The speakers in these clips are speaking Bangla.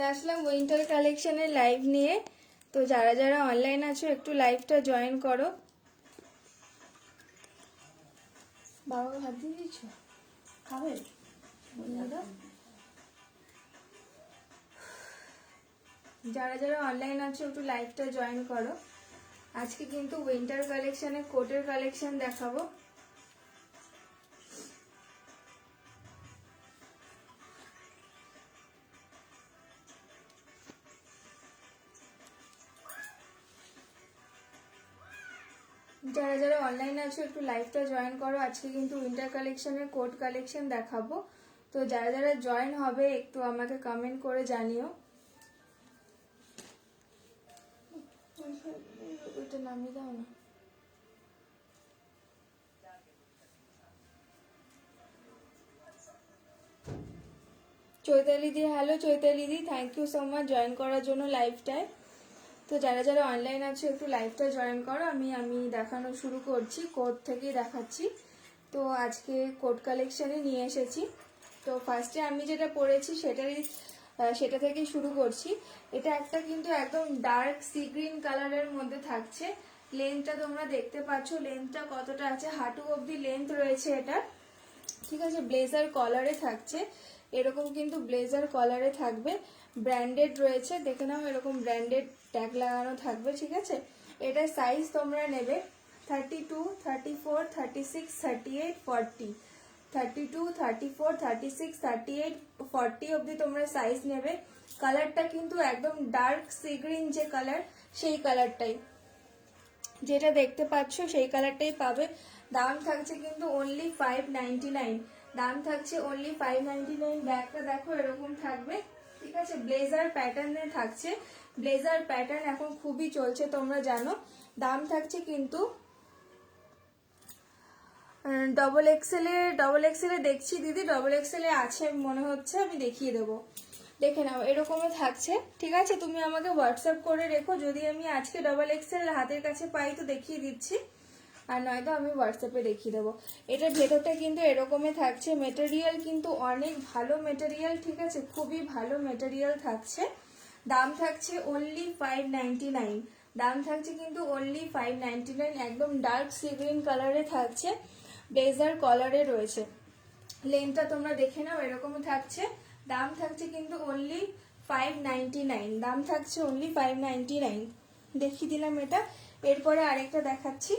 চলে আসলাম উইন্টার কালেকশনের লাইভ নিয়ে। তো যারা যারা অনলাইন আছো একটু লাইভটা জয়েন করো। বাবা হাত দিয়ে দিচ্ছ খাবে যারা যারা অনলাইন আছো একটু লাইভটা জয়েন করো। আজকে কিন্তু উইন্টার কালেকশনে কোটের কালেকশন দেখাবো। যারা যারা অনলাইন আছো একটু লাইভটা জয়েন করো। আজকে কিন্তু উইন্টার কালেকশনের কোট কালেকশন দেখাবো। তো যারা যারা জয়েন হবে একটু আমাকে কমেন্ট করে জানিও। ওইটা নামিয়ে দাও না। চৈতালি দি, হ্যালো চৈতালি দি, thank you so much join করার জন্য লাইভটায়। তো যারা যারা অনলাইন আছে একটু লাইভটা জয়েন করো। আমি দেখানো শুরু করছি, কোট থেকেই দেখাচ্ছি। তো আজকে কোট কালেকশানে নিয়ে এসেছি। তো ফার্স্টে আমি যেটা পরেছি সেটা থেকেই শুরু করছি। এটা একটা কিন্তু একদম ডার্ক সি গ্রিন কালারের মধ্যে থাকছে। লেন্থটা তোমরা দেখতে পাচ্ছ, লেন্থটা কতটা আছে, হাঁটু অবধি লেন্থ রয়েছে এটা। ঠিক আছে, ব্লেজার কলারে থাকছে, এরকম কিন্তু ব্লেজার কলারে থাকবে। ব্র্যান্ডেড রয়েছে, দেখে নাও এরকম ব্র্যান্ডেড ট্যাগ লাগানো থাকবে। ঠিক আছে, এটার সাইজ তোমরা নেবে 32, 34, 36, 38, 40, 32, 34, 36, 38, 40 অবধি তোমরা সাইজ নেবে। কালারটা কিন্তু একদম ডার্ক সি গ্রিন যে কালার, সেই কালারটাই যেটা দেখতে পাচ্ছ সেই কালারটাই পাবে। দাম থাকছে কিন্তু অনলি 599। দাম থাকছে অনলি 599। ব্যাগটা দেখো এরকম থাকবে। ঠিক আছে, ব্লেজার প্যাটার্নে থাকছে। ব্লেজার প্যাটার্ন এখন খুবই চলছে, তোমরা জানো। দাম থাকছে কিন্তু ডবল এক্সেলে দেখছি দিদি, ডবল এক্সেলে আছে মনে হচ্ছে, আমি দেখিয়ে দেবো, দেখে নাও এরকমও থাকছে। ঠিক আছে, তুমি আমাকে হোয়াটসঅ্যাপ করে রেখো, যদি আমি আজকে ডবল এক্সেল হাতের কাছে পাই তো দেখিয়ে দিচ্ছি, আর নয়তো আমি হোয়াটসঅ্যাপে দেখিয়ে দেবো। এটার ভেতরটা কিন্তু এরকমই থাকছে। মেটেরিয়াল কিন্তু অনেক ভালো মেটেরিয়াল। ঠিক আছে, খুবই ভালো মেটেরিয়াল থাকছে। দাম থাকছে অনলি 599। দাম থাকছে কিন্তু অনলি 599। একদম ডার্ক সি গ্রিন কালারে থাকছে, ব্লেজার কলারে রয়েছে। লেন্থটা তোমরা দেখে নাও এরকমই থাকছে। দাম থাকছে কিন্তু অনলি 599। দাম থাকছে অনলি 599। দেখিয়ে দিলাম এটা। এরপরে আরেকটা দেখাচ্ছি,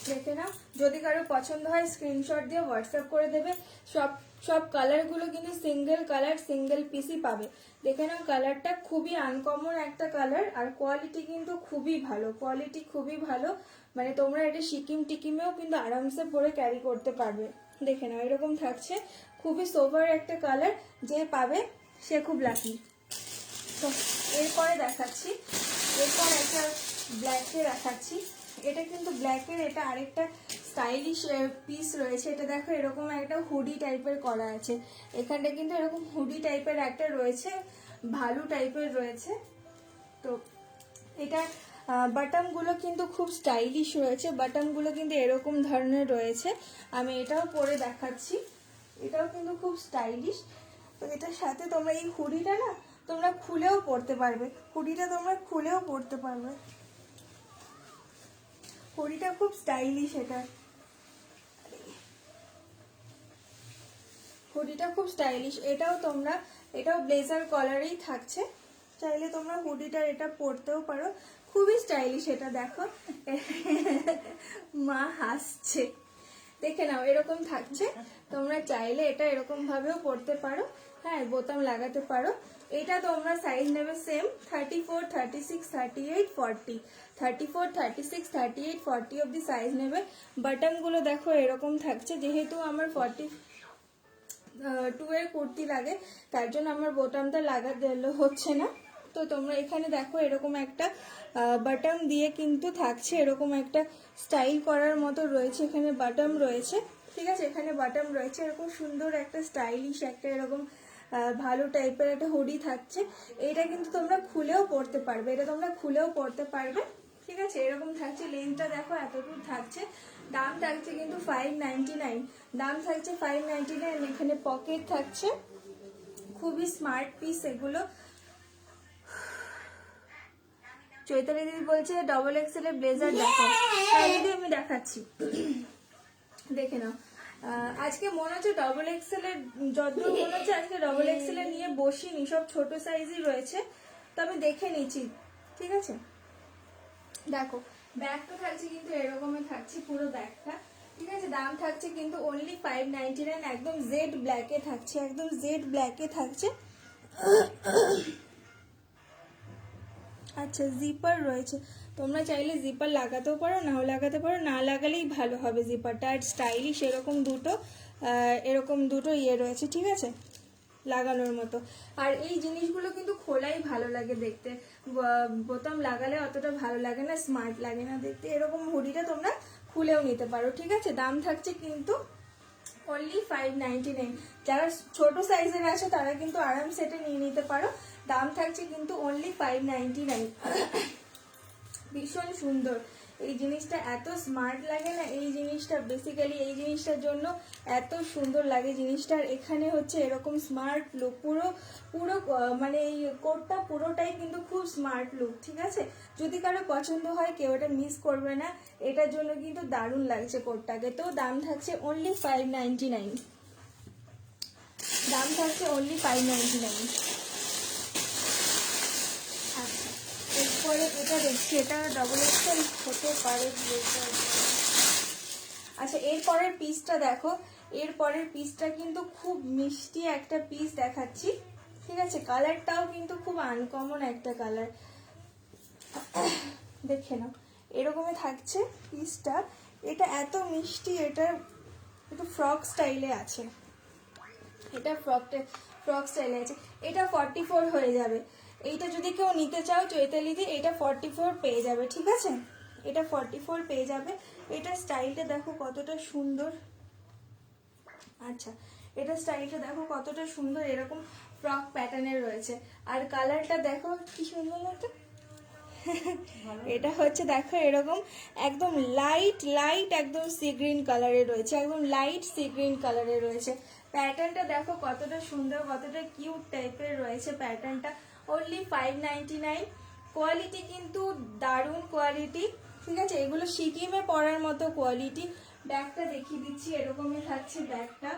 দেখে নাও। যদি কারো পছন্দ হয় স্ক্রিনশট দিয়ে হোয়াটসঅ্যাপ করে দেবে। সব সব কালারগুলো কিন্তু সিঙ্গেল কালার, সিঙ্গেল পিসই পাবে। দেখে নাও কালারটা খুবই আনকমন একটা কালার, আর কোয়ালিটি কিন্তু খুবই ভালো, কোয়ালিটি খুবই ভালো। মানে তোমরা এটা সিকিম টিকিমেও কিন্তু আরামসে পরে ক্যারি করতে পারবে। দেখে নাও এরকম থাকছে, খুবই সোভার একটা কালার। যে পাবে সে খুব লাকি। তো এরপরে দেখাচ্ছি, এরপর একটা ব্ল্যাকে দেখাচ্ছি। এটা কিন্তু ব্ল্যাকের, এটা আরেকটা স্টাইলিশ পিস রয়েছে। এটা দেখো এরকম একটা হুডি টাইপের করা আছে। এখানটা কিন্তু এরকম হুডি টাইপের একটা রয়েছে, ভালো টাইপের রয়েছে। তো এটা বাটনগুলো কিন্তু খুব স্টাইলিশ রয়েছে। বাটনগুলো কিন্তু এরকম ধরনের রয়েছে। আমি এটাও পরে দেখাচ্ছি, এটাও কিন্তু খুব স্টাইলিশ। তো এটার সাথে তোমরা এই হুডিটা না তোমরা খুলেও পরতে পারবে। হুডিটা তোমরা খুলেও পরতে পারবে। হুডিটা খুব স্টাইলিশ। হুডিটা খুব স্টাইলিশ। এটাও ব্লেজার কলারেই থাকছে। চাইলে তোমরা হুডিটার এটা পরতেও পারো, খুবই স্টাইলিশ। এটা দেখো মা হাসছে, দেখে নাও এরকম থাকছে। তোমরা চাইলে এটা এরকম ভাবেও পরতে পারো, হ্যাঁ বোতাম লাগাতে পারো। এটা তোমরা সাইজ নেবে সেম 34, 36, 38, 40, 34, 36, 38, 40 অব্দি সাইজ নেবে। বাটনগুলো দেখো এরকম থাকছে। যেহেতু আমার 42 এর কুর্তি লাগে, তার জন্য আমার বোতামটা লাগাতে হচ্ছে না। তো তোমরা এখানে দেখো এরকম একটা বাটন দিয়ে কিন্তু থাকছে, এরকম একটা স্টাইল করার মতো রয়েছে। এখানে বাটন রয়েছে। ঠিক আছে, এখানে বাটন রয়েছে। এরকম সুন্দর একটা স্টাইলিশ একটা এরকম ভালো টাইপের একটা হুডি থাকছে। এটা কিন্তু তোমরা খুলেও পরতে পারবে, এটা তোমরা খুলেও পরতে পারবে। ঠিক আছে, এরকম থাকছে। লেন্থটা দেখো এতটুকু থাকছে। দাম থাকছে কিন্তু 599। দাম থাকছে 599। এখানে পকেট থাকছে, খুবই স্মার্ট পিস এগুলো। চৈতালি দিদি বলছে ডবল এক্সেল এর ব্লেজার দেখো। হ্যাঁ দিদি আমি দেখাচ্ছি, দেখে নাও। আজকে মনে হচ্ছে ডবল এক্সেল এর, যতদূর মনে হচ্ছে আজকে ডবল এক্সেল এর নিয়ে বসিনি, সব ছোট সাইজই রয়েছে। তো আমি দেখে নিচ্ছি, ঠিক আছে। দেখো ব্যাগটা থাকছে কিন্তু এরকমই থাকছে পুরো ব্যাগটা, ঠিক আছে। দাম থাকছে কিন্তু অনলি 599, একদম জেড ব্ল্যাকে থাকছে, একদম জেড ব্ল্যাকে থাকছে। আচ্ছা জিপার রয়েছে, তোমরা চাইলে জিপার লাগাতেও পারো, নাও লাগাতে পারো, না লাগালেই ভালো হবে জিপারটা। আর স্টাইলিশ এরকম দুটো ইয়ে রয়েছে, ঠিক আছে, লাগানোর মতো। আর এই জিনিসগুলো কিন্তু খোলাই ভালো লাগে দেখতে, বোতাম লাগালে অতটা ভালো লাগে না, স্মার্ট লাগে না দেখতে। এরকম হুডিটা তোমরা খুলেও নিতে পারো, ঠিক আছে। দাম থাকছে কিন্তু অনলি 599। যারা ছোট সাইজের আছে তারা কিন্তু আরাম সেটে নিয়ে নিতে পারো। দাম থাকছে কিন্তু অনলি 599। ভীষণ সুন্দর এই জিনিসটা, এত স্মার্ট লাগে না এই জিনিসটা, বেসিক্যালি এই জিনিসটার জন্য এত সুন্দর লাগে জিনিসটা। এখানে হচ্ছে এরকম স্মার্ট লুক, পুরো পুরো মানে এই কোটটা পুরোটাই কিন্তু খুব স্মার্ট লুক, ঠিক আছে। যদি কারো পছন্দ হয় কেউ এটা মিস করবে না, এটার জন্য কিন্তু দারুণ লাগছে কোটটাকে। তো দাম থাকছে অনলি 599, দাম থাকছে অনলি 599। আচ্ছা এরপরে এটা দেখছি, এটা ডবল এক্সেল হতে পারে। আচ্ছা এরপরের পিসটা দেখো, এরপরের পিসটা কিন্তু খুব মিষ্টি একটা পিস দেখাচ্ছি, ঠিক আছে। কালারটাও কিন্তু খুব আনকমন একটা কালার, দেখে নাও এরকমই থাকছে পিসটা। এটা এত মিষ্টি, এটা একটু ফ্রক স্টাইলে আছে, এটা ফ্রক স্টাইলে আছে। এটা 44 হয়ে যাবে। এইটা যদি কেউ নিতে চাও চৈতালি দি, এটা 44 পেয়ে যাবে, ঠিক আছে। এটা 44 পেয়ে যাবে। এটা স্টাইলটা দেখো কতটা সুন্দর। আচ্ছা এটা স্টাইলটা দেখো কতটা সুন্দর, এরকম ফ্রক প্যাটার্নের রয়েছে। আর কালারটা দেখো কি সুন্দর লাগে। এটা হচ্ছে দেখো এরকম একদম লাইট একদম সি গ্রিন কালারের রয়েছে, একদম লাইট সি গ্রিন কালারের রয়েছে। প্যাটার্নটা দেখো কতটা সুন্দর, কতটা কিউট টাইপের রয়েছে প্যাটার্নটা। অনলি 599। কোয়ালিটি কিন্তু দারুণ কোয়ালিটি, ঠিক আছে। এগুলো সিকিমে পরার মতো কোয়ালিটি। ব্যাগটা দেখিয়ে দিচ্ছি, এরকমই থাকছে ব্যাগটা,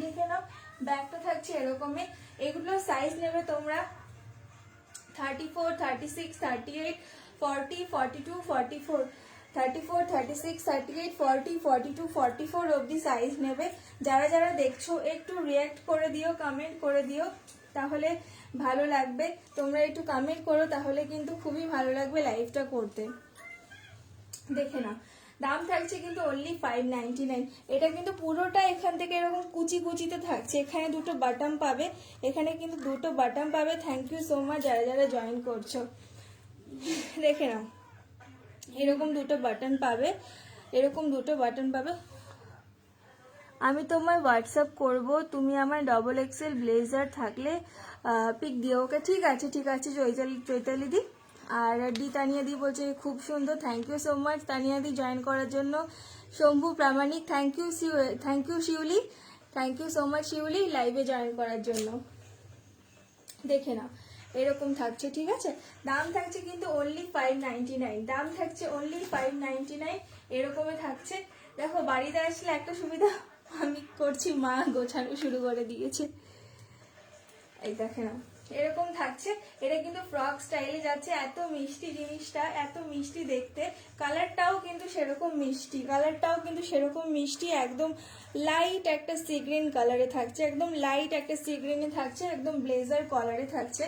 দেখে নাও। ব্যাগটা থাকছে এরকমই। এগুলো সাইজ নেবে তোমরা 34, 36, 38, 40, 42, 44, 34, 36, 38, 40, 42, 44 অবধি সাইজ নেবে। যারা যারা দেখছো একটু রিয়াক্ট করে দিও, কমেন্ট করে দিও, তাহলে ভালো লাগবে। তোমরা একটু কমেন্ট করো, তাহলে কিন্তু খুবই ভালো লাগবে লাইভটা করতে। দেখে নাও দাম থাকছে কিন্তু অনলি 599। এটা কিন্তু পুরোটা এখান থেকে এরকম কুচি কুচিতে থাকছে, এখানে দুটো বাটন পাবে, এখানে কিন্তু দুটো বাটন পাবে। থ্যাংক ইউ সো মাচ যারা যারা জয়েন করছো। দেখে নাও এরকম দুটো বাটন পাবে, এরকম দুটো বাটন পাবে। আমি তোমায় হোয়াটসঅ্যাপ করব, তুমি আমার ডবল এক্সেল ব্লেজার থাকলে পিক দিও। ওকে ঠিক আছে ঠিক আছে চৈতালি দি। আর ডি তানিয়া দি বলছে খুব সুন্দর, thank you so much Tania দি জয়েন করার জন্য। Shambhu Pramanik thank you Shiuli, thank you so much Shiuli লাইভে জয়েন করার জন্য। দেখে নাও এরকম থাকছে, ঠিক আছে। দাম থাকছে কিন্তু অনলি 599, দাম থাকছে অনলি 599। এরকমই থাকছে। দেখো বাড়িতে আসলে একটা সুবিধা আমি করছি, মা গোছানো শুরু করে দিয়েছে। এই দেখে নাও এরকম থাকছে। এটা কিন্তু ফ্রক স্টাইলে যাচ্ছে, এত মিষ্টি জিনিসটা, এত মিষ্টি দেখতে। কালারটাও কিন্তু সেরকম মিষ্টি, কালারটাও কিন্তু সেরকম মিষ্টি, একদম লাইট একটা সি গ্রিন কালারে থাকছে, একদম লাইট একটা সি গ্রিনে থাকছে, একদম ব্লেজার কলারে থাকছে।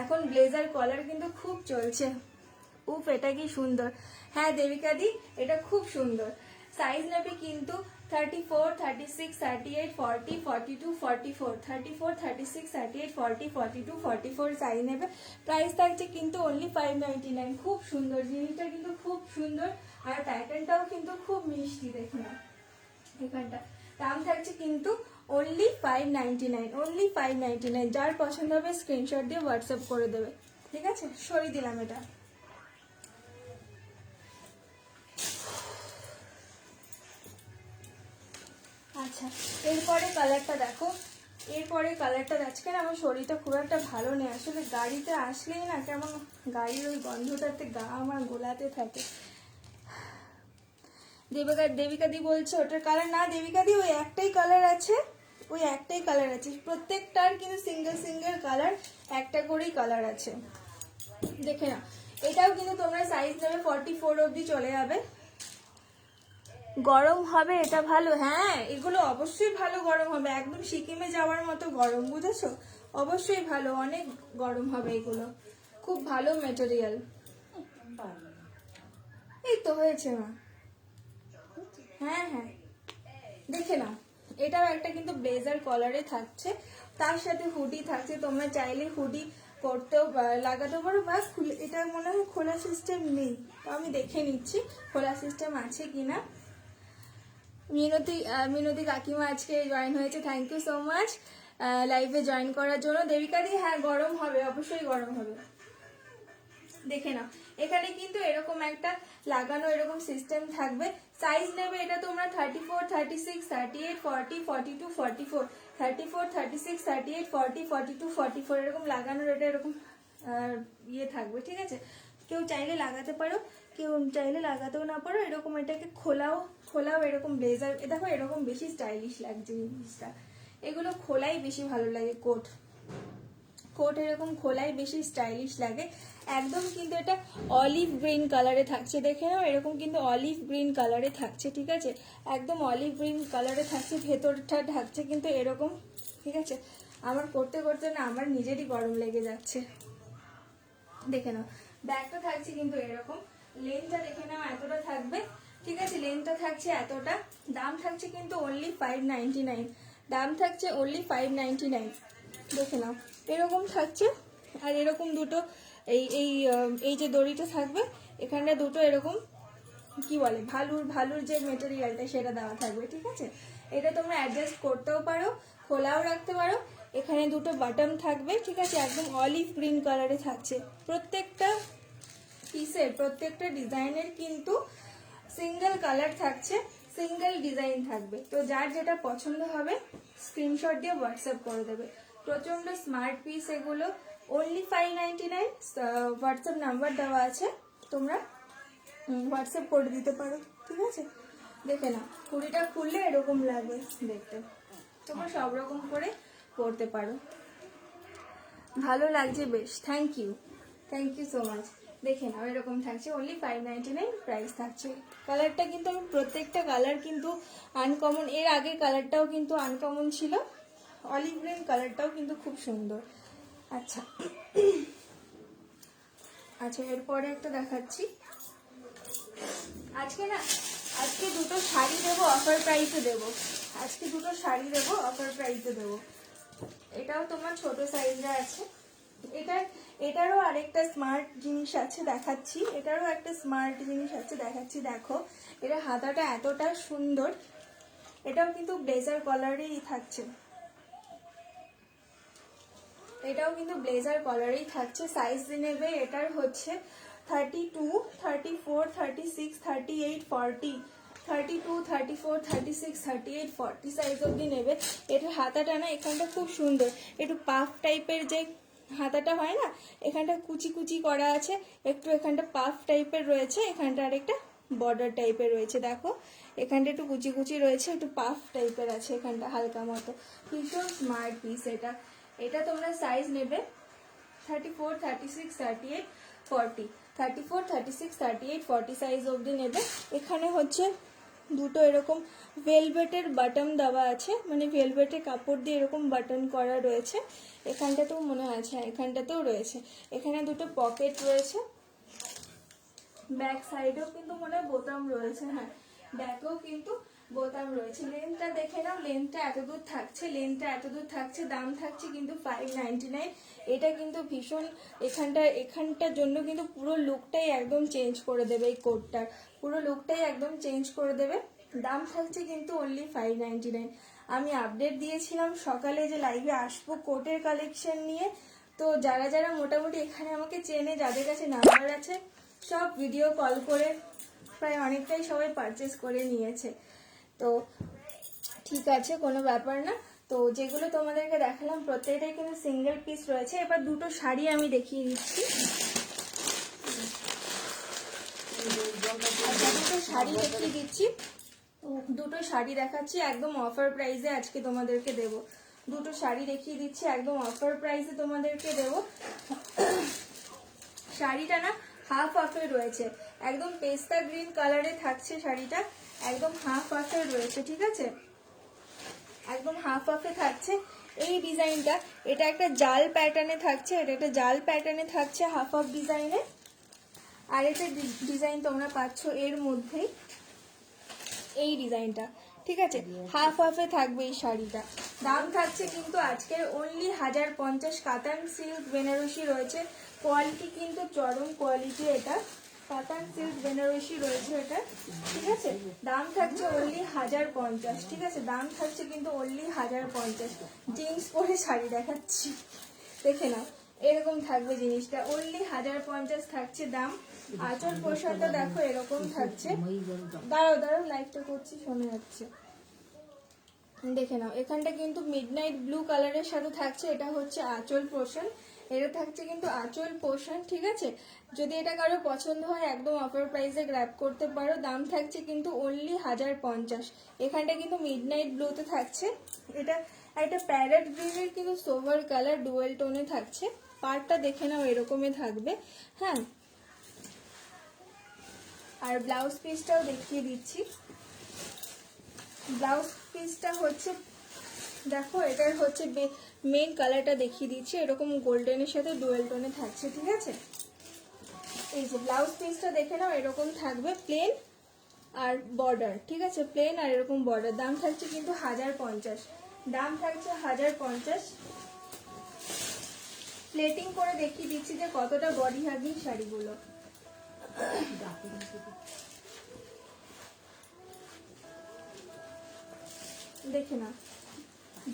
এখন ব্লেজার কলার কিন্তু খুব চলছে। উফ এটা কি সুন্দর। হ্যাঁ দেবিকা দি এটা খুব সুন্দর। সাইজ নেবে কিন্তু 34, 36, 38, 40, 42, 44, 34, 36, 38, 40, 42, 44 সাইজ নেবে। প্রাইস থাকছে কিন্তু অনলি 599। খুব সুন্দর জিনিসটা, কিন্তু খুব সুন্দর। আর প্যাটার্নটাও কিন্তু খুব মিষ্টি, দেখো না এখানটা। দাম থাকছে কিন্তু অনলি 599, অনলি 599। যার পছন্দ হবে স্ক্রিনশট দিয়ে হোয়াটসঅ্যাপ করে দেবে, ঠিক আছে। সরিয়ে দিলাম এটা। আচ্ছা এরপরে কালারটা দেখো, এরপরে কালারটা আজকে না আমার শরীরটা খুব একটা ভালো নেই, আসলে গাড়িতে আসলেই না কেমন গাড়ির ওই গন্ধটাতে গা আমার গোলাতে থাকে। দেবিকা দি বলছে ওটার কালার না, দেবিকা দি ওই একটাই কালার আছে, ওই একটাই কালার আছে, প্রত্যেকটার কিন্তু সিঙ্গেল সিঙ্গেল কালার, একটা করেই কালার আছে, দেখে না। এটাও কিন্তু তোমরা সাইজ নেবে 44 অবধি চলে যাবে। গরম হবে এটা ভালো, হ্যাঁ এগুলো অবশ্যই ভালো গরম হবে, একদম সিকিমে যাওয়ার মতো গরম, বুঝেছো? অবশ্যই ভালো, অনেক গরম হবে এগুলো, খুব ভালো মেটেরিয়াল। এই তো হয়েছে মা, হ্যাঁ হ্যাঁ দেখে নাও। এটাও একটা কিন্তু ব্লেজার কলারে থাকছে, তার সাথে হুডি থাকছে, তোমরা চাইলে হুডি করতেও লাগাতে পারো, বা খুলে, এটা মনে হয় খোলা সিস্টেম নেই, তো আমি দেখে নিচ্ছি খোলা সিস্টেম আছে কিনা। মিনতি কাকিমা আজকে জয়েন হয়েছে, থ্যাংক ইউ সো মাচ লাইভে জয়েন করার জন্য। দেবিকা দি হ্যাঁ গরম হবে, অবশ্যই গরম হবে, দেখে নাও। এখানে কিন্তু এরকম একটা লাগানো এরকম সিস্টেম থাকবে, সাইজ নেবে এটা তোমরা 34, 36, 38, 40, 42, 44, 34, 36, 38, 40, 42, 44 এরকম লাগানোর, এটা এরকম ইয়ে থাকবে, ঠিক আছে? কেউ চাইলে লাগাতে পারো, কেউ চাইলে লাগাতেও না পারো, এরকম এটাকে খোলাও এরকম ব্লেজার, দেখো এরকম বেশি স্টাইলিশ লাগছে জিনিসটা, এগুলো খোলাই বেশি ভালো লাগে, কোট এরকম খোলাই বেশি স্টাইলিশ লাগে। একদম কিন্তু এটা অলিভ গ্রিন কালারে থাকছে, দেখে নাও, এরকম কিন্তু অলিভ গ্রিন কালারে থাকছে, ঠিক আছে? একদম অলিভ গ্রিন কালারে থাকছে, ভেতরটা থাকছে কিন্তু এরকম, ঠিক আছে? আমার করতে করতে না আমার নিজেরই গরম লেগে যাচ্ছে, দেখে নাও। ব্যাগটা থাকছে কিন্তু এরকম, লেন্থটা দেখে নাও এতটা থাকবে, ঠিক আছে? লেন্থটা থাকছে এতটা, দাম থাকছে কিন্তু অনলি 599, দাম থাকছে অনলি 599, দেখে নাও এরকম থাকছে। আর এরকম দুটো এই এই এই যে দড়িটা থাকবে, এখানটা দুটো এরকম কি বলে ভালুর যে মেটেরিয়ালটা সেটা দেওয়া থাকবে, ঠিক আছে? এটা তোমরা অ্যাডজাস্ট করতেও পারো, খোলাও রাখতে পারো। এখানে দুটো বাটন থাকবে, ঠিক আছে? একদম অলিভ গ্রিন কালারে থাকছে, প্রত্যেকটা পিসের প্রত্যেকটা ডিজাইনের কিন্তু সিঙ্গেল কালার থাকছে, সিঙ্গেল ডিজাইন থাকবে, তো যার যেটা পছন্দ হবে স্ক্রিনশট দিয়ে হোয়াটসঅ্যাপ করে দেবে। প্রচন্ড স্মার্ট পিস এগুলো, অনলি 599, হোয়াটসঅ্যাপ নাম্বার দেওয়া আছে, তোমরা হোয়াটসঅ্যাপ করে দিতে পারো, ঠিক আছে? দেখে না, কুড়িটা খুললে এরকম লাগবে দেখতে, তোমরা সব রকম করে পরতে পারো, ভালো লাগছে বেশ, থ্যাংক ইউ সো মাচ। দেখে নাও এরকম থাকছে, অনলি 599 প্রাইস থাকছে। কালারটা কিন্তু আমি প্রত্যেকটা কালার কিন্তু আনকমন, এর আগের কালারটাও কিন্তু আনকমন ছিল, অলিভ গ্রিন কালারটাও কিন্তু খুব সুন্দর। আচ্ছা আচ্ছা এরপরে একটা দেখাচ্ছি, আজকে দুটো শাড়ি দেবো অফার প্রাইসে দেবো, অফার প্রাইসে দেবো। এটাও তোমার ছোট সাইজে আছে, এটারও আরেকটা স্মার্ট জিনিস আছে দেখাচ্ছি, দেখো এটা হাতাটা এতটা সুন্দর, এটাও কিন্তু ব্লেজার কলারেই থাকছে, সাইজ নেবে এটার হচ্ছে 32, 34, 36, 38, 40, 32, 34, 36, 38, 40 সাইজ অবধি নেবে। এটার হাতাটা না এখানটা খুব সুন্দর, একটু পাফ টাইপের যে হাতাটা হয় না, এখানটা কুচি কুচি করা আছে, একটু এখানটা পাফ টাইপের রয়েছে, এখানটা আরেকটা বর্ডার টাইপের রয়েছে, দেখো এখানটা একটু কুচি কুচি রয়েছে, একটু পাফ টাইপের আছে এখানটা হালকা মতো, ভীষণ স্মার্ট পিস এটা তোমরা সাইজ নেবে 34, 36, 38, 40, 34, 36, 38, 40 সাইজ অবধি নেবে। এখানে হচ্ছে দুটো এরকম ভেলভেটের বাটন দেওয়া আছে, মানে ভেলভেটের কাপড় দিয়ে এরকম বাটন করা রয়েছে, এখানটাতেও মনে আছে, এখানটাতেও রয়েছে, এখানে দুটো পকেট রয়েছে, ব্যাক সাইডেও কিন্তু মনে হয় বোতাম রয়েছে, হ্যাঁ ব্যাকেও কিন্তু বোতাম রয়েছে। লেন্থটা দেখে নাও, লেন্থটা এতদূর থাকছে, দাম থাকছে কিন্তু 599। এটা কিন্তু ভীষণ, এখানটার জন্য কিন্তু পুরো লুকটাই একদম চেঞ্জ করে দেবে, এই কোটটার পুরো লুকটাই একদম চেঞ্জ করে দেবে। দাম থাকছে কিন্তু অনলি 599। আমি আপডেট দিয়েছিলাম সকালে যে লাইভে আসবো কোটের কালেকশন নিয়ে, তো যারা যারা মোটামুটি এখানে আমাকে চেনে, যাদের কাছে নাম্বার আছে, সব ভিডিও কল করে প্রায় অনেকটাই সবাই পারচেস করে নিয়েছে, তো ঠিক আছে কোনো ব্যাপার না। তো তো যেগুলো তোমাদেরকে দেখালাম প্রত্যেকটাই কিন্তু সিঙ্গেল পিস রয়েছে। এবার দুটো শাড়ি আমি দেখিয়ে দিচ্ছি। দুটো শাড়ি দেখিয়ে দিচ্ছি, দুটো শাড়ি দেখাচ্ছি একদম অফার প্রাইসে আজকে তোমাদেরকে দেব। দুটো শাড়ি দেখিয়ে দিচ্ছি একদম অফার প্রাইসে তোমাদেরকে দেব। শাড়িটা না হাফ হাফে রয়েছে, একদম পেস্তা গ্রিন কালারে থাকছে শাড়িটা, একদম হাফ হাফে রয়েছে, ঠিক আছে, একদম হাফ হাফে থাকছে। এই ডিজাইনটা এটা একটা জাল প্যাটার্নে থাকছে, এটা একটা জাল প্যাটার্নে থাকছে হাফ হাফ ডিজাইনে। আর একটা ডিজাইন তোমরা পাচ্ছ এর মধ্যেই, এই ডিজাইনটা, ঠিক আছে, হাফ হাফে থাকবে এই শাড়িটা। দাম থাকছে কিন্তু আজকের অনলি 1050। কাতান সিল্ক বেনারসি রয়েছে, কোয়ালিটি কিন্তু চরম কোয়ালিটি, এটা কাতান সিল্ক বেনারসি রয়েছে এটা, ঠিক আছে। দাম থাকছে অনলি 1050, ঠিক আছে, দাম থাকছে কিন্তু অনলি 1050। জিন্স পরে শাড়ি দেখাচ্ছি, দেখে নাও, এরকম থাকবে জিনিসটা, অনলি 1050 থাকছে দাম। আঁচল পোশাকটা দেখো এরকম থাকছে, দাঁড়াও দাঁড়াও লাইটটা করছি, শোনা যাচ্ছে, দেখে নাও। এখানটা কিন্তু মিডনাইট ব্লু কালারের সাথে থাকছে, এটা হচ্ছে আঁচল পোর্শন, এটা থাকছে কিন্তু আঁচল পোর্শন, ঠিক আছে। যদি এটা কারো পছন্দ হয় একদম অফার প্রাইসে গ্র্যাব করতে পারো। দাম থাকছে কিন্তু অনলি 1050। এখানটা কিন্তু মিডনাইট ব্লুতে থাকছে, এটা একটা প্যারেট গ্রিনের কিন্তু সোভার কালার ডুয়েল টোনে থাকছে। পার্টটা দেখে নাও এরকমই থাকবে, হ্যাঁ। আর ব্লাউজ পিসটাও দেখিয়ে দিচ্ছি। ব্লাউজ পিসটা হচ্ছে দেখো, এটার হচ্ছে মেইন কালারটা দেখিয়ে দিচ্ছি, এরকম গোল্ডেনের সাথে ডুয়েল টোনে থাকছে, ঠিক আছে। এই যে ব্লাউজ পিসটা দেখে নাও এরকম থাকবে, প্লেন আর বর্ডার, ঠিক আছে, প্লেন আর এরকম বর্ডার। দাম থাকছে কিন্তু 1050, দাম থাকছে 1050। প্লেটিং করে দেখিয়ে দিচ্ছি যে কতটা বডি হাগিং শাড়িগুলো। দেখে নাও,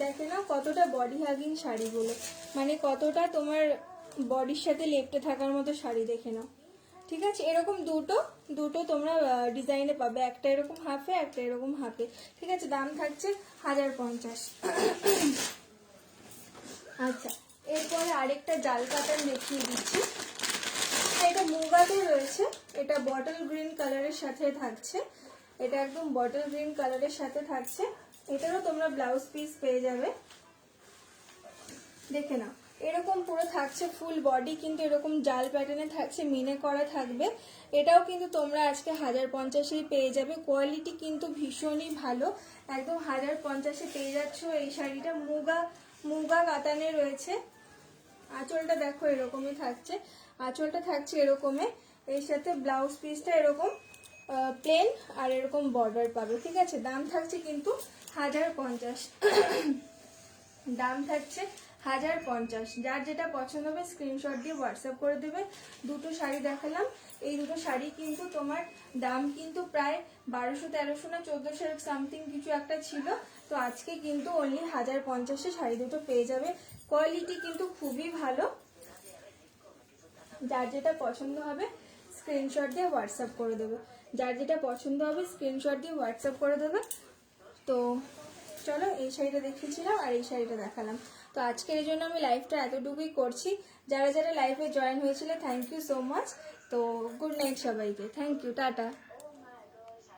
দেখে নাও কতটা বডি হাগিং শাড়িগুলো, মানে কতটা তোমার বডির সাথে লেপটে থাকার মতো শাড়ি, দেখে নাও, ঠিক আছে। এরকম দুটো দুটো তোমরা ডিজাইনে পাবে, একটা এরকম হাফে একটা এরকম হাফে, ঠিক আছে। দাম থাকছে 1050। আচ্ছা, এরপরে আরেকটা জাল কাতান দেখিয়ে দিচ্ছি। এটা মুগাতে রয়েছে, এটা বটল গ্রিন কালারের সাথে থাকছে, এটা একদম বটল গ্রিন কালারের সাথে থাকছে। এটারও তোমরা ব্লাউজ পিস পেয়ে যাবে, দেখে নাও এরকম পুরো থাকছে, ফুল বডি কিন্তু এরকম জাল প্যাটার্নে থাকছে, মিনে করা থাকবে। এটাও কিন্তু তোমরা আজকে 1050-এই পেয়ে যাবে। কোয়ালিটি কিন্তু ভীষণই ভালো, একদম 1050-এ পেয়ে যাচ্ছ এই শাড়িটা। মুগা কাতানে রয়েছে। আঁচলটা দেখো এরকমই থাকছে, আঁচলটা থাকছে এরকমই, এর সাথে ব্লাউজ পিসটা এরকম প্লেন আর এরকম বর্ডার পাবে, ঠিক আছে। দাম থাকছে কিন্তু 1050, দাম থাকছে 1050। যার যেটা পছন্দ হবে স্ক্রিনশট দিয়ে হোয়াটসঅ্যাপ করে দেবে। দুটো শাড়ি দেখালাম, এই দুটো শাড়ি কিন্তু তোমার দাম কিন্তু প্রায় 1200, 1300 না 1400 সামথিং কিছু একটা ছিল। তো আজকে কিন্তু অনলি 1050-এ শাড়ি দুটো পেয়ে যাবে। কোয়ালিটি কিন্তু খুবই ভালো। যার যেটা পছন্দ হবে স্ক্রিনশট দিয়ে হোয়াটসঅ্যাপ করে দেবে, যার যেটা পছন্দ হবে স্ক্রিনশট দিয়ে হোয়াটসঅ্যাপ করে দেবে। তো চলো, এই শাড়িটা দেখিয়েছিলাম আর এই শাড়িটা দেখালাম। তো আজকের এই জন্য আমি লাইভটা এতটুকুই করছি। যারা যারা লাইভে জয়েন হয়েছিল থ্যাংক ইউ সো মাচ। তো গুড নাইট সবাইকে, থ্যাংক ইউ, টাটা।